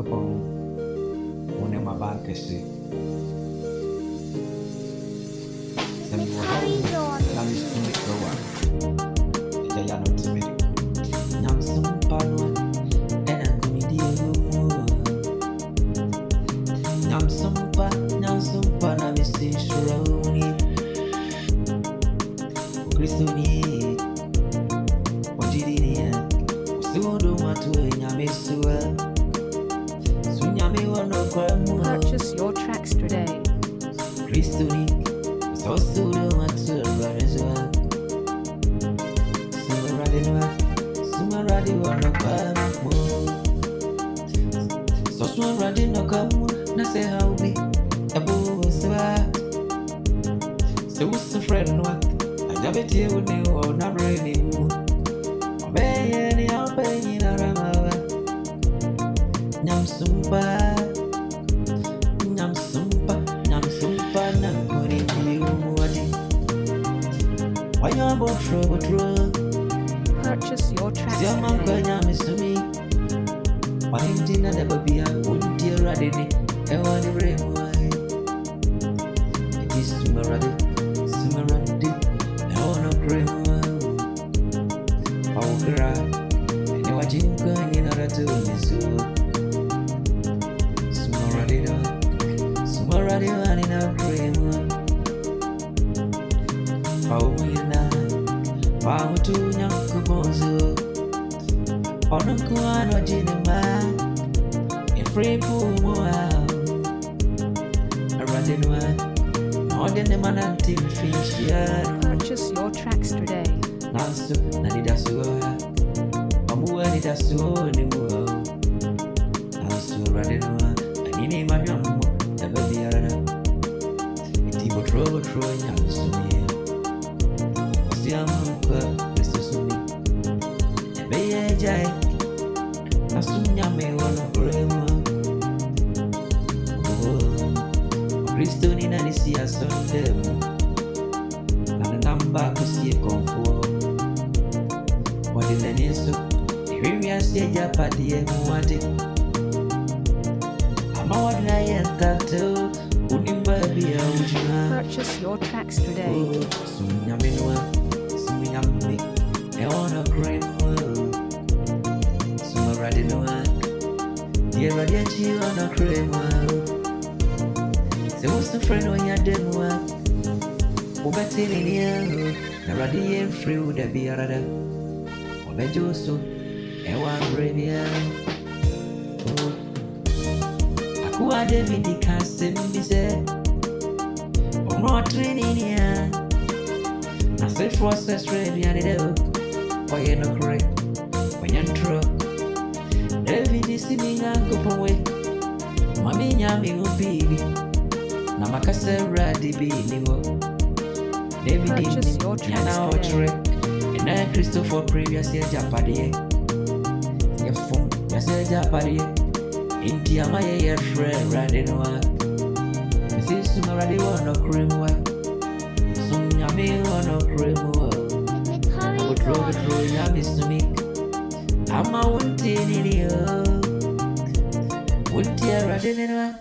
Nyankopon one ma ba kese sami wo na mi sumi krowa eja ya no timi nyam sumpa no ena kumidi nyam sumpa na mi si shuroni Kristo ni ojiri ni sudo matu nyame suwa sunyame wono kwamu Purchase your tracks today. Kristo ni so sudo matu rarewa sumaradi wono kwamu so sumaradi no kwamu na se haubi abu swa so usu friend no ajabeti woni o na breni mu obeyeni obeyi na ramawa nyam sumpa na kuri diumuadi wanya botro Purchase your tracks siama today. kwanya misumi wanintina da babia unti radini ewani bremu it is sumaradi ewono kremu awukra ene wajinka ni naratu nisu sumaradi wani na kremu awina Pautu nyakubozo Onunkuano jinima Ifripu mua Aradinwa Odenemana timfishia Purchase your tracks today. Nasu nanidasuwa Amua nidasuwa ni mua Nasu aradinwa Anini manyamu Nababi arada Itibo tro nyamisumia Siamukwa Kristusumi Ebeye jai Asunyame wono kurema Kristo ni nanisi asondemu Ananamba kusiye konfuo Wadile nisu Iwimi asyeja padie muwate Ama wadina yentato Unimbabi ya ujima Purchase your tracks today. Sunyamenwa Sunyame Ewana kremwa Sumaradinwa Dieradiachi wana kremwa Sewusu freno nyademwa Ubatili niyahu Naradie mfriu dabiarada Wabejosu Ewa mremia Akuwa David kasembise Omrotri niya I said process ready and it up. Why no correct? When you drop David is singing and go away. Mammy yammy will baby. Namakasa radi be nivo. David Purchase your is now tracks today. trick. And then Christopher previous year Japadi. Your phone, yes, Japadi. India, my year friend, riding work. Mrs. Sumaradi won no cream work. Sunyame wano kremu Abutro nyame sumik Ama wunti nini Wunti aradinenwa